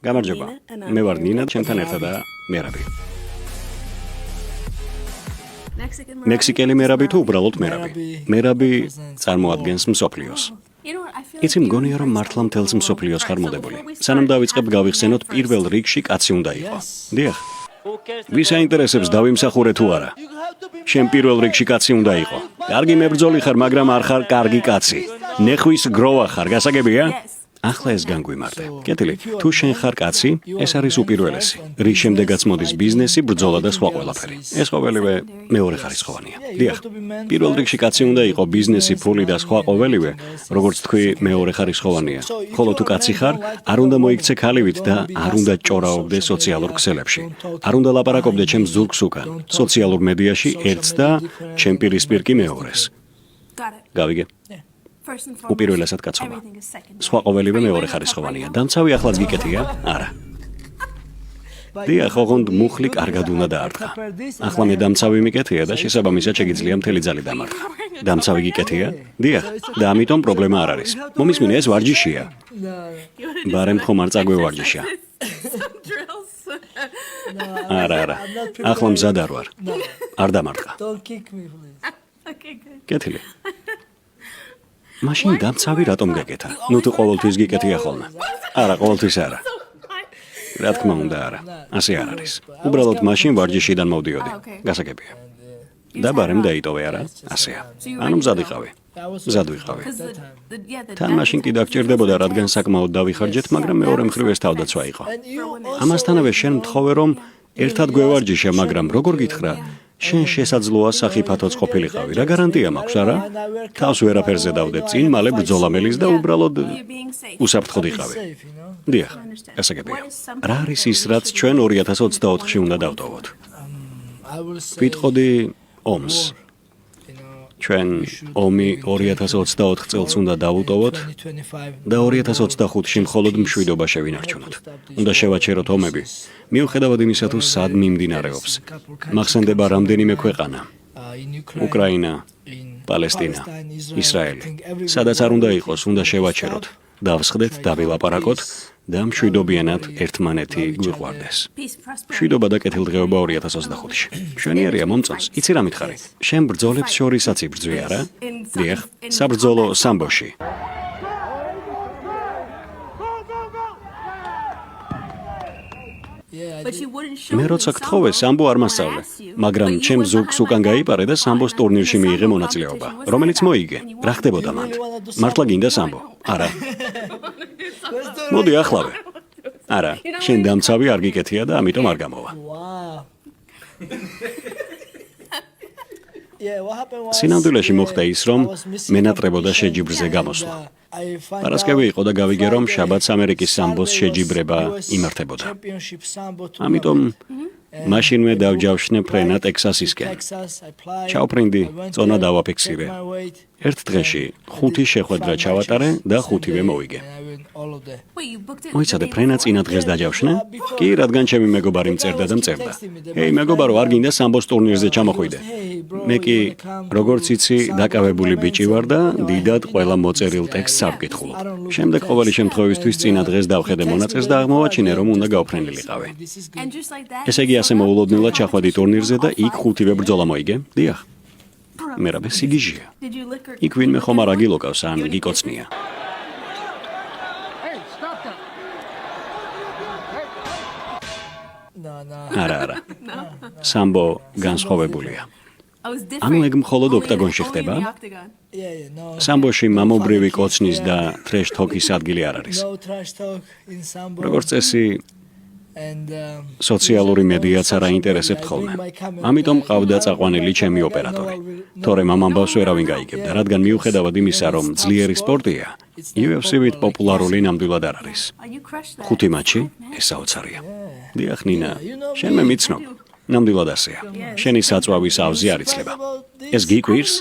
გამარჯობა. მე ვარ ნინა, ჩემთან ერთადაა მერაბი. მექსიკელი მერაბი თუ უბრალოდ მერაბი? მერაბი წარმოადგენს მსოფლიოს. იცი მგონია რომ მართლა მთელს მსოფლიოს ხარ მოდებული. სანამ დავიწყებ გავიხსენოთ პირველ რიგში კაცი უნდა იყო. დიახ. ვის აინტერესებს დავიმსახურე თუ არა? შენ პირველ რიგში კაცი უნდა იყო. კარგი მებრძოლი ხარ, მაგრამ არ ხარ კარგი კაცი. ნეხვის გროვა ხარ, გასაგებია? ახლა ეს განგვიმარტე. კეთილი, თუ შენ ხარ კაცი, ეს არის უპირველესი. რის შემდეგაც მოდის ბიზნესი, ბრძოლა და სხვა ყველაფერი. ეს ყოველივე მეორე ხარისხოვანია. დიახ. პირველ რიგში კაცი უნდა იყო, ბიზნესი, ფული და სხვა ყოველივე, როგორც თქვი, მეორე ხარისხოვანია. ხოლო თუ კაცი ხარ, არ უნდა მოიქცე ქალივით და არ უნდა ჭორაობდე სოციალურ ქსელებში. არ უნდა ლაპარაკობდე ჩემს ზურგს უკან. სოციალურ მედიაში ერთს და ჩემ პირისპირ კი მეორეს. გავიგე? უპირველესად კაცობა. სხვა ყოველივე მეორე ხარისხოვანია. დამცავი ახლაც გიკეთია? არა. დიახ, ოღონდ მუხლი კარგად უნდა დაარტყა. ახლა მე დამცავი მიკეთია და შესაბამისად შეგიძლია მთელი ძალი დამარტყა. დამცავი გიკეთია? დიახ, და ამიტომ პრობლემა არ არის. მომისმინე, ეს ვარჯიშია. ბარემ ხომ არ წაგვევარჯიშა. არა. ახლა მზად არ ვარ. არ დამარტყა. კეთილი. მაშინ დამცავი რატომ გეკეთა? ნუ თუ ყოველთვის გიკეთია ხოლმე. არა, ყოველთვის არა. რა თქმა უნდა, არა. ასე არ არის. უბრალოდ მაშინ ვარჯიშიდან მოვდიოდი. გასაგებია. და ბარემ დაიტოვე, არა? ასეა. ანუ მზად ვიყავი. თან მაშინ კი დაგჭირდებოდა, რადგან საკმაოდ დავიხარჯეთ, მაგრამ მეორე მხრივ ეს თავდაცვა იყო. ამასთანავე შენ მთხოვე, რომ ერთად გვევარჯიშა, მაგრამ როგორ გითხრა? შენ შესაძლოა სახიფათოც ყოფილიყავი. რა გარანტია მაქვს, არა? თავს ვერაფერზე დავდებ წინ, მალე ბრძოლა მელის და უბრალოდ უსაფრთხოდ იყავი. დიახ, გასაგებია. რა არის ის, რაც ჩვენ 2024-ში უნდა დავტოვოთ? ვიტყოდი ომს. ჩვენ ომი 2024 წელს უნდა დავუტოვოთ და 2025-ში მხოლოდ მშვიდობა შევინარჩუნოთ. უნდა შევაჩეროთ ომები. მიუხედავად იმისა, თუ სად მიმდინარეობს. მახსენდება რამდენიმე ქვეყანა. უკრაინა, პალესტინა, ისრაელი. სადაც არ უნდა იყოს, უნდა შევაჩეროთ. დავსხდეთ, დავილაპარაკოთ და მშვიდობიანად ერთმანეთი გვიყვარდეს. მშვიდობა და კეთილდღეობა 2025-ში. მშვენიერია მომწონს. იცი რა მითხარი? შენ ბრძოლებს შორისაც იბრძვი, არა? დიახ, საბრძოლო სამბოში. მე როცა გთხოვე, სამბო არ მასწავლე, მაგრამ ჩემ ზურგს უკან გაიპარე და სამბოს ტურნირში მიიღე მონაწილეობა, რომელიც მოიგე. რა ხდებოდა მან? მართლა გინდა სამბო? არა. მოდი ახლავე. არა, შენ დამცავი არ გიკეთია და ამიტომ არ გამოვა. სინამდვილეში მოხდა ის, რომ მენატრებოდა შეჯიბრზე გამოსვლა. პარასკევი იყო და გავიგე, რომ შაბათს ამერიკის სამბოს შეჯიბრება იმართებოდა. ამიტომ მაშინვე დავჯავშნე ფრენა ტექსასისკენ. ჩავფრინდი, წონა დავაფიქსირე. ერთ დღეში 5 შეხვედრა ჩავატარე და 5-ვე მოვიგე. მოიცადე, ფრენა წინა დღეს დაჯავშნე? კი, რადგან ჩემი მეგობარი მწერდა და მწერდა. ჰეი, მეგობარო, არ გინდა სამბოს ტურნირზე ჩამოხვიდე? მე კი, როგორც იცი, დაკავებული ბიჭი ვარ და დიდად ყველა მოწერილ ტექსტს არ ვკითხულობ. შემდეგ ყოველი შემთხვევისთვის წინა დღეს დავხედე მონაწერს და აღმოვაჩინე, რომ უნდა გავფრენილიყავი. ესე იგი, ასე მოულოდნელად ჩახვედი ტურნირზე და იქ 5-ვე ბრძოლა მოიგე? დიახ. მერაბე სიგიჟია. იქ ვინმე ხომ არ აგილოკავს ან გიკოცნია. არა. სამბო განსხვავებულია. ანუ ეგ მხოლოდ ოქტაგონში ხდება? სამბოში მამობრივი კოცნის და ტრეშ თოკის ადგილი არ არის. როგორც წესი, სოციალური მედიაც არ აინტერესებთ ხოლმე. ამიტომ ყავდა წაყვანილი ჩემი ოპერატორი. თორემ ამ ამბავს ვერავინ გაიგებდა, რადგან მიუხედავად იმისა, რომ ძლიერი სპორტია, UFC-ვით პოპულარული ნამდვილად არ არის. 5 მატჩი, ეს საოცარია. დიახ, ნინა, შენ მე მიცნობ. ნამდვილად ასეა. შენი საწვავის ავზი არ იცლება. ეს გიკვირს?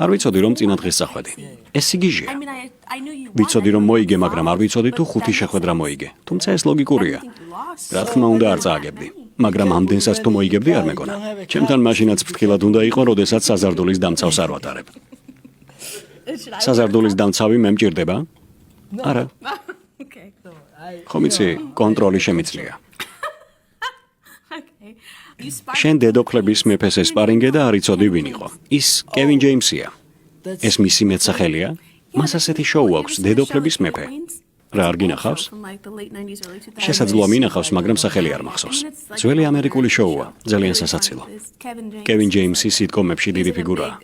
არ ვიცოდი, რომ წინა დღეს წახვედი. ეს სიგიჟია. ვიცოდი, რომ მოიგე, მაგრამ არ ვიცოდი თუ 5 შეხვედრა მოიგე. თუმცა ეს ლოგიკურია. რა თქმა უნდა არ წააგებდი. მაგრამ ამდენსაც თუ მოიგებდი არ მეგონა. ჩემთან მაშინაც ფრთხილად უნდა იყო, როდესაც საზარდულის დამცავს არ ვატარებ. საზარდულის დამცავი მე მჭირდება? არა. ხომ იცი, კონტროლი შემიძლია. შენ დედოფლების მეფეს ესპარინგე და არ იცოდი ვინ იყო. ის კევინ ჯეიმსია. ეს მისი მეტსახელია. მას ასეთი შოუ აქვს დედოფლების მეფე. რა არ გინახავს? შესაძლოა მინახავს, მაგრამ სახელი არ მახსოვს. ძველი ამერიკული შოუა, ძალიან სასაცილო. კევინ ჯეიმსი სიტკომებში დიდი ფიგურაა.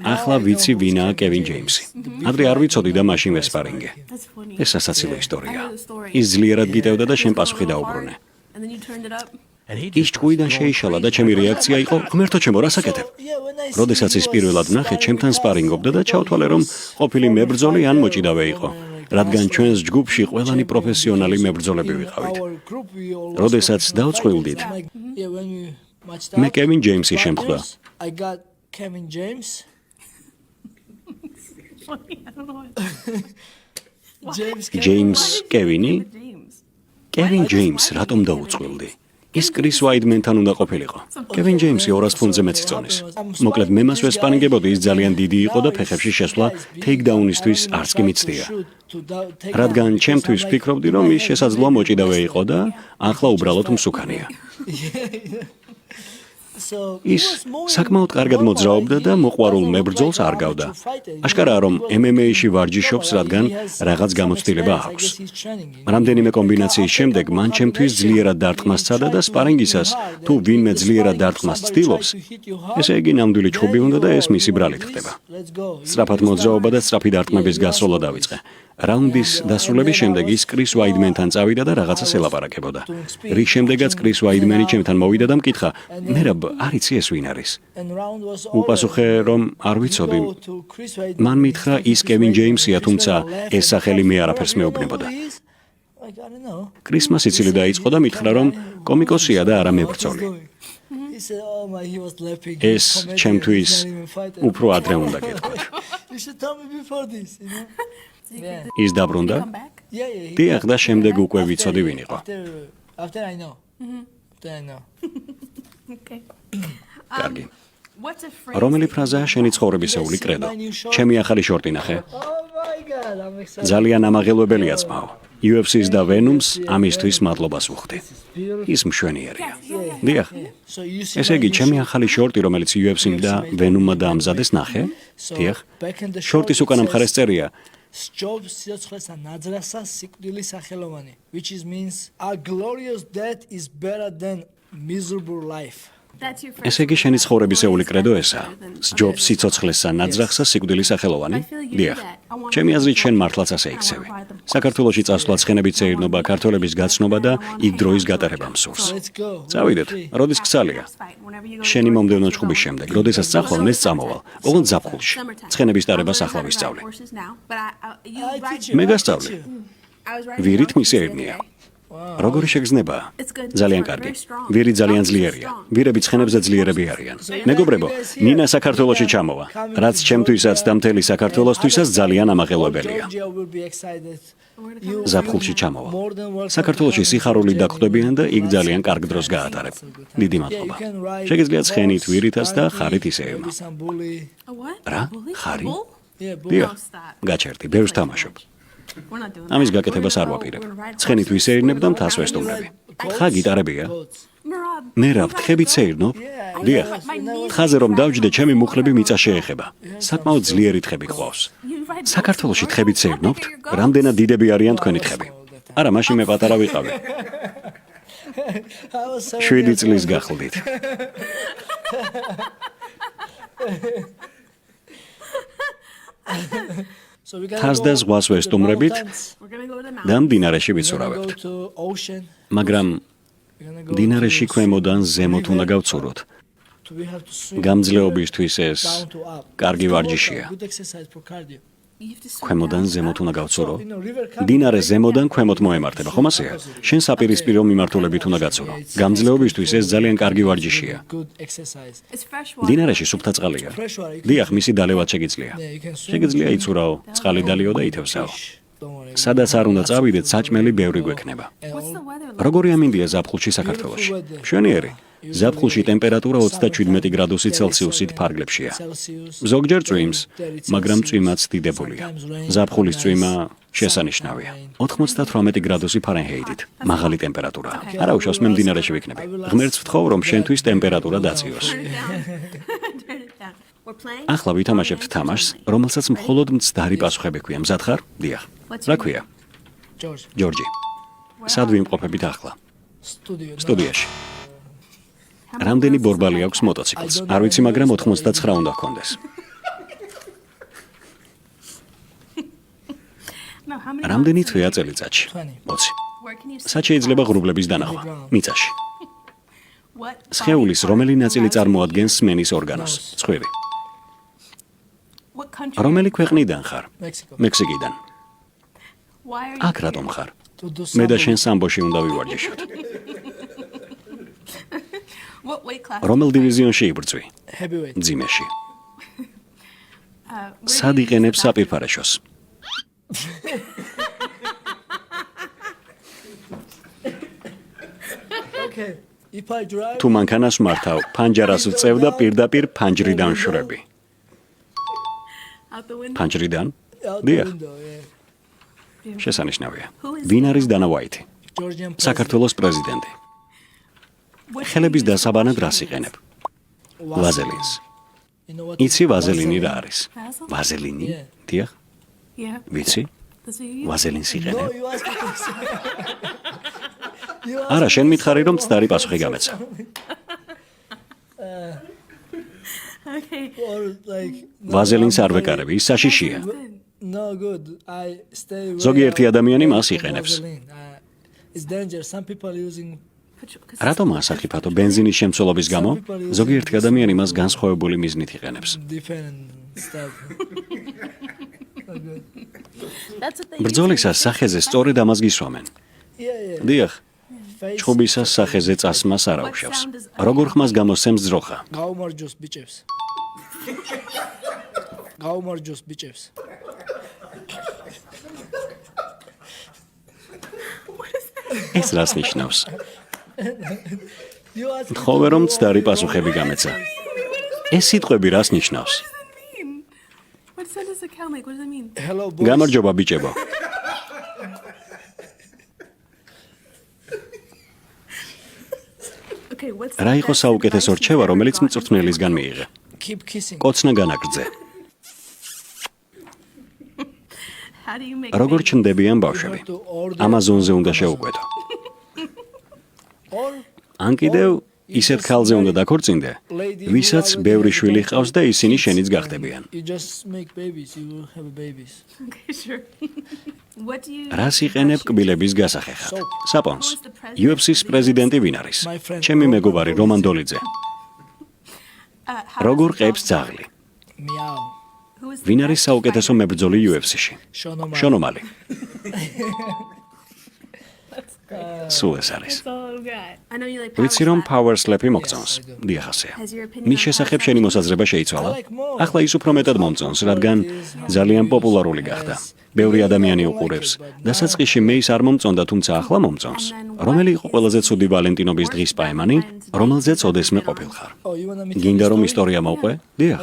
ახლა ვიცი ვინაა კევინ ჯეიმსი. ადრე არ ვიცოდი და მაშინ ვესპარინგე. ეს სასაცილო ისტორია. ის ძლიერად გიტევდა და შენ პასუხი დაუბრუნე. ის ჭკუიდან შეიშალა და ჩემი რეაქცია იყო, ღმერთო ჩემო, რას აკეთებ? როდესაც ის პირველად ნახე, ჩემთან სპარინგობდა და ჩავთვალე, რომ ყოფილი მებრძოლი ან მოჭიდავე იყო, რადგან ჩვენს ჯგუფში ყველანი პროფესიონალი მებრძოლები ვიყავით. როდესაც დავწყვილდით, მე კევინ ჯეიმსი შემხვდა. ჯეიმს კევინი? კევინ ჯეიმს რატომ დაუწყვილდი? ის კრის ვაიდმენთან უნდა ყოფილიყო. კევინ ჯეიმსი 200 ფუნტზე მეც იწონის. მოკლედ მე მას ვესპარინგებოდი, ის ძალიან დიდი იყო და ფეხებში შესვლა ტეიქდაუნისთვის არც კი მიცდია. რადგან ჩემთვის ვფიქრობდი, რომ ის შესაძლოა მოჭიდავე იყო და ახლა უბრალოდ მსუქანია. ის საკმაოდ კარგად მოძრაობდა და მოყვარულ მებრძოლს არ გავდა. აშკარაა, რომ MMA-ში ვარჯიშობს, რადგან რაღაც გამოცდილება აქვს. რამდენიმე კომბინაციის შემდეგ მან ჩემთვის ძლიერად დარტყმას სცადა და სპარინგისას თუ ვინმე ძლიერად დარტყმას ცდილობს, ესე იგი ნამდვილი ჩხუბი უნდა და ეს მისი ბრალით ხდება. სწრაფად მოძრაობა და სწრაფი დარტყმების გასროლა დავიწყე. რაუნდის დასრულების შემდეგ ის კრის ვაიდმენთან წავიდა და რაღაცას ელაპარაკებოდა. რის შემდეგაც კრის ვაიდმენი ჩემთან მოვიდა და მკითხა, მერაბ, არ იცი ეს ვინ არის? უპასუხე, რომ არ ვიცოდი. მან მითხრა, ის კევინ ჯეიმსია, თუმცა ეს სახელი მე არაფერს მეუბნებოდა. კრისმა სიცილი დაიწყო და მითხრა, რომ კომიკოსია და არა მებრძოლი. ეს ჩემთვის უფრო ადრე უნდა გეტყვით. ის დაბრუნდა? დიახ, და შემდეგ უკვე ვიცოდი ვინ იყო. კარგი. რომელი ფრაზაა შენი ცხოვრებისეული კრედო? ჩემი ახალი შორტი ნახე. ძალიან ამაღელვებელია ძმაო. UFC-ს და Venom-ს ამისთვის მადლობას ვუხდი. ის მშვენიერია. დიახ. ესე იგი, ჩემი ახალი შორტი, რომელიც UFC-მ და Venom-მა დაამზადეს, ნახე? დიახ. შორტის უკანა მხარეს წერია სჯობს სიცოცხლესა ნაძრახსა სიკვდილის სახელოვანი, which means a glorious death is better than miserable life. ესე იგი, შენი ცხოვრებისეული კრედო ესაა. სჯობს სიცოცხლესა ნაძრახსა სიკვდილის სახელოვანი? დიახ. ჩემი აზრით, შენ მართლაც ასე იქცევი. საქართველოში წასვლა, ცხენებით სეირნობა, ქართველების გაცნობა და იქ დროის გატარება მსურს. წავიდეთ, როდის გცალია? შენი მომდევნო ჩხუბის შემდეგ, როდესაც წახვალ, მეც წამოვალ, ოღონდ ზაფხულში. ცხენების ტარებას ახლა ვისწავლი. მე გასწავლი. ვირით მისეირნია. როგორი შეგრძნება? ძალიან კარგი. ვირი ძალიან ძლიერია. ვირები ცხენებზე ძლიერები არიან. მეგობრებო, ნინა საქართველოში ჩამოვა, რაც ჩემთვისაც და მთელი საქართველოსთვისაც ძალიან ამაღელვებელია. ზაფხულში ჩამოვა. საქართველოში სიხარულით დახვდებიან და იქ ძალიან კარგ დროს გაატარებ. დიდი მადლობა. შეგიძლიათ ცხენით, ვირითაც და ხარით ისეირნო. რა? ხარი? დიახ, გაჩერდი, ბევრს თამაშობ. ამის გაკეთებას არ ვაპირებ. ცხენით ვისეირნებ და მთას ვესტუმრები. თხა გიტარებია? მერაბ, თხებით სეირნობ? დიახ. თხაზე რომ დავჯდე, ჩემი მუხლები მიწას შეეხება. საკმაოდ ძლიერი თხები გყავს. საქართველოში თხებით სეირნობთ? რამდენად დიდები არიან თქვენი თხები? არა, მაშინ მე პატარა ვიყავი. 7 წლის გახლდით. თას და ზღვას ვესტუმრებით და მდინარეში ვიცურავებთ. მაგრამ მდინარეში ქვემოდან ზემოთ უნდა გავცუროთ. გამძლეობისთვის ეს კარგი ვარჯიშია. ქვემოდან ზემოთ უნდა გავცურო. მდინარე ზემოდან ქვემოთ მოემართება, ხომ ასეა? შენ საპირისპირო მიმართულებით უნდა გაცურო. გამძლეობისთვის ეს ძალიან კარგი ვარჯიშია. მდინარეში სუფთა წყალია. დიახ, მისი დალევაც შეგიძლია. შეგიძლია იცურაო, წყალი დალიო და ითევსაო. სადაც არ უნდა წავიდეთ, საჭმელი ბევრი გვექნება. როგორი ამინდია ზაფხულში საქართველოში? მშვენიერი. ზაფხულში ტემპერატურა 37 გრადუსი ცელსიუსით ფარგლებშია. ზოგჯერ წვიმს, მაგრამ წვიმაც დიდებულია. ზაფხულის წვიმა შესანიშნავია. 98 გრადუსი ფარენჰეიტით. მაღალი ტემპერატურაა. არა უშავს მე მდინარეში ვიქნები. ღმერთს ვთხოვ, რომ შენთვის ტემპერატურა დაწიოს. ახლა ვითამაშებთ თამაშს, რომელსაც მხოლოდ მცდარი პასუხები ქვია. მზად ხარ? დიახ. რა ქვია? ჯორჯი. სად ვიმყოფებით ახლა? სტუდიაში. რამდენი ბორბალი აქვს მოტოციკლს? არ ვიცი, მაგრამ 99 უნდა გქონდეს. რამდენი თვეა წელიწადში? 20. სად შეიძლება ღრუბლების დანახვა? მიწაში. სხეულის რომელი ნაწილი წარმოადგენს სმენის ორგანოს? ცხვირი. რომელი ქვეყნიდან ხარ? მექსიკიდან. აქ რატომ ხარ? მე და შენ სამბოში უნდა ვივარჯიშოთ. რომელ დივიზიონში იბრძვი? მძიმეში. სად იყენებს საპირფარეშოს? თუ მანქანას მართავ, ფანჯარას ვწევ და პირდაპირ ფანჯრიდან ვშვრები. ფანჯრიდან? დიახ. შესანიშნავია. ვინ არის დანა ვაიტი? საქართველოს პრეზიდენტი. ხელების დასაბანად რას იყენებ? ვაზელინს. იცი ვაზელინი რა არის? ვაზელინი? დიახ. ვიცი? ვაზელინს იყენებ? არა, შენ მითხარი, რომ მცდარი პასუხი გამეცა. ვაზელინს არ ვეკარები, ის საშიშია. ზოგიერთი ადამიანი მას იყენებს. რატომ ასახიფათო ბენზინის შემცველობის გამო? ზოგიერთი ადამიანი მას განსხვავებული მიზნით იყენებს. ბრძოლისას სახეზე სწორედ ამას გისვამენ. დიახ. ჩხუბისას სახეზე წასმას არ აუშავს. როგორ ხმას გამოსცემს ძროხა? გაუმარჯოს ბიჭებს. გაუმარჯოს ბიჭებს. ეს რას ნიშნავს? თხოვე რომ მცდარი პასუხები გამეცა. ეს სიტყვები რას ნიშნავს? გამარჯობა ბიჭებო. რა იყო საუკეთესო რჩევა, რომელიც მწვრთნელისგან მიიღე? კოცნა განაგრძე. როგორ ჩნდებიან ბავშვები? ამაზონზე უნდა შეუკვეთო. ან კიდევ ისეთ ქალზე უნდა დაქორწინდე, ვისაც ბევრი შვილი ჰყავს და ისინი შენიც გახდებიან. რას იყენებ კბილების გასახეხად? საპონს. UFC-ს პრეზიდენტი ვინ არის? ჩემი მეგობარი რომან დოლიძე. როგორ ყებს ძაღლი? ვინ არის საუკეთესო მებრძოლი UFC-ში? შონომალი. სულ ეს არის. ვიცი რომ power slap-ი მოგწონს. დიახ ასეა. მის შესახებ შენი მოსაზრება შეიცვალა? ახლა ის უფრო მეტად მომწონს, რადგან ძალიან პოპულარული გახდა. ბევრი ადამიანი უყურებს. დასაწყისში მე ის არ მომწონდა, თუმცა ახლა მომწონს. რომელი იყო ყველაზე ცუდი ვალენტინობის დღის პაემანი, რომელზეც ოდესმე ყოფილხარ? გინდა რომ ისტორია მოვყვე? დიახ.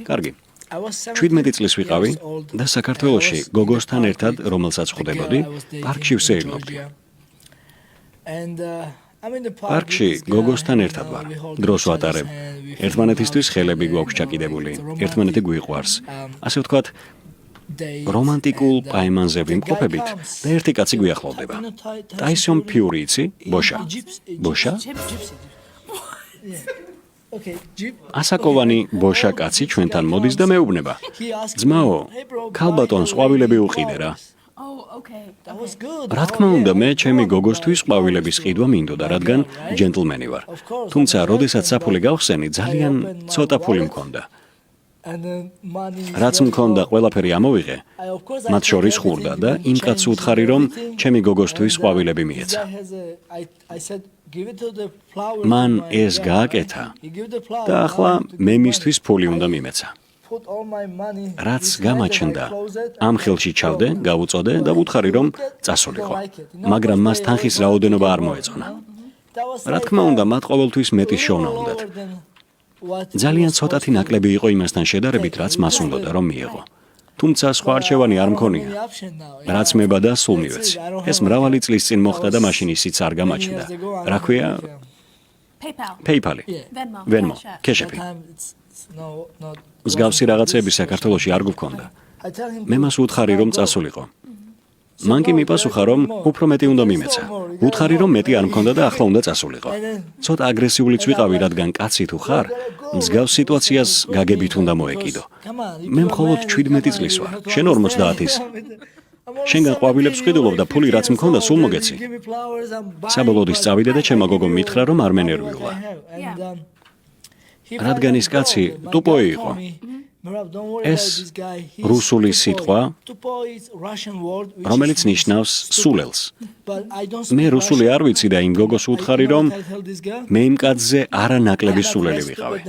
კარგი. 17 წლის ვიყავი და საქართველოში გოგოსთან ერთად, რომელსაც ხვდებოდი, პარკში ვსეირნობდი. პარკში გოგოსთან ერთად ვარ. დროს ვატარებ. ერთმანეთისთვის ხელები გვაქვს ჩაკიდებული. ერთმანეთი გვიყვარს. ასე ვთქვათ, რომანტიკულ პაემანზე ვიმყოფებით და ერთი კაცი გვიახლოვდება. ტაისონ ფიური იცი? ბოშა. ბოშა? ასაკოვანი ბოშა კაცი ჩვენთან მოდის და მეუბნება. ძმაო, ქალბატონს ყვავილები უყიდე რა. რა თქმა უნდა, მე ჩემი გოგოსთვის ყვავილების ყიდვა მინდოდა, რადგან ჯენტლმენი ვარ. თუმცა, როდესაც საფული გავხსენი, ძალიან ცოტა ფული მქონდა. რაც მქონდა, ყველაფერი ამოვიღე, მათ შორის ხურდა და იმ კაცს უთხარი, რომ ჩემი გოგოსთვის ყვავილები მიეცა. მან ეს გააკეთა და ახლა მე მისთვის ფული უნდა მიმეცა. რაც გამაჩნდა, ამ ხელში ჩავდე, გავუწოდე და ვუთხარი, რომ წასულიყო. მაგრამ მას თანხის რაოდენობა არ მოეწონა. რა თქმა უნდა, მათ ყოველთვის მეტი შოვნა უნდათ. ძალიან ცოტათი ნაკლები იყო იმასთან შედარებით, რაც მას უნდოდა რომ მიეღო. თუმცა სხვა არჩევანი არ მქონია. რაც მებადა, სულ მივეცი. ეს მრავალი წლის წინ მოხდა და მაშინ ისიც არ გამაჩნდა. რა ქვია? PayPal-ი, Venmo, Cash-App. მსგავსი რაღაცები საქართველოში არ გვქონდა. მე მას უთხარი რომ წასულიყო. მან კი მიპასუხა რომ უფრო მეტი უნდა მიმეცა. უთხარი რომ მეტი არ მქონდა და ახლა უნდა წასულიყო. ცოტა აგრესიულიც ვიყავი, რადგან კაცი თუ ხარ, მსგავს სიტუაციას გაგებით უნდა მოეკიდო. მე მხოლოდ 17 წლის ვარ, შენ 50-ის. შენგან ყვავილებს ვყიდულობ და ფული რაც მქონდა სულ მოგეცი. საბოლოოდ ის წავიდა და ჩემო გოგომ მითხრა რომ არ მენერვიულა. რადგან ის კაცი ტუპოი იყო. ეს რუსული სიტყვა, რომელიც ნიშნავს სულელს. მე რუსული არ ვიცი და იმ გოგოს უთხარი რომ მე იმ კაცზე არანაკლები სულელი ვიყავი.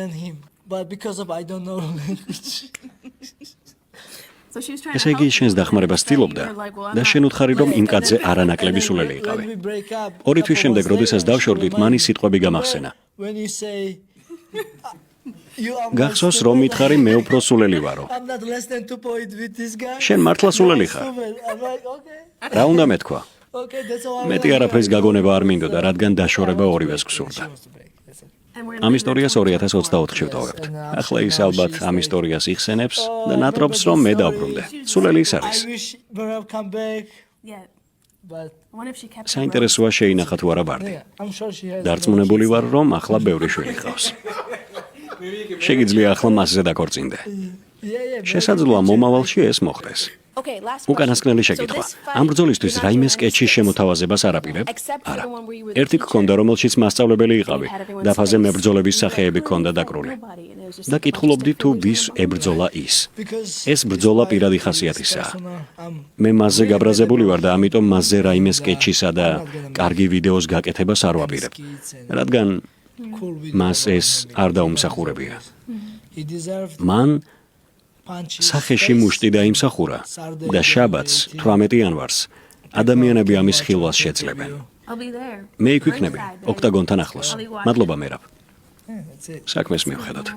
ესე იგი შენს დახმარებას ცდილობდა და შენ უთხარი რომ იმ კაცზე არანაკლები სულელი იყავი. 2 თვის შემდეგ, როდესაც დავშორდით, მან ის სიტყვები გამახსენა. გახსოვს რომ მითხარი მე უფრო სულელი ვარო. შენ მართლა სულელი ხარ? რა უნდა მეთქვა? მეტი არაფრის გაგონება არ მინდოდა, რადგან დაშორება ორივეს გსურდა. ამ ისტორიას 2024-ში ვტოვებთ. ახლა ის ალბათ ამ ისტორიას იხსენებს და ნატრობს რომ მე დავბრუნდე. სულელი ის არის. საინტერესოა შეინახა თუ არა ბარდი. დარწმუნებული ვარ რომ ახლა ბევრი შვილი ჰყავს. შეგიძლია ახლა მასზე დაქორწინდე. შესაძლოა მომავალში ეს მოხდეს. უკანასკნელი შეკითხვა. ამ ბრძოლისთვის რაიმე სკეჩის შემოთავაზებას არ აპირებ? არა. ერთი გქონდა, რომელშიც მასწავლებელი იყავი. დაფაზე მებრძოლების სახეები ჰქონდა დაკრული. და კითხულობდი თუ ვის ებრძოლა ის. ეს ბრძოლა პირადი ხასიათისაა. მე მასზე გაბრაზებული ვარ და ამიტომ მასზე რაიმე სკეჩისა და კარგი ვიდეოს გაკეთებას არ ვაპირებ. რადგან მას ეს არ დაუმსახურებია. მან სახეში მუშტი დაიმსახურა და შაბათს 18 იანვარს ადამიანები ამის ხილვას შეძლებენ. მე იქ ვიქნები, ოქტაგონთან ახლოს. მადლობა მერაბ. საქმეს მივხედოთ.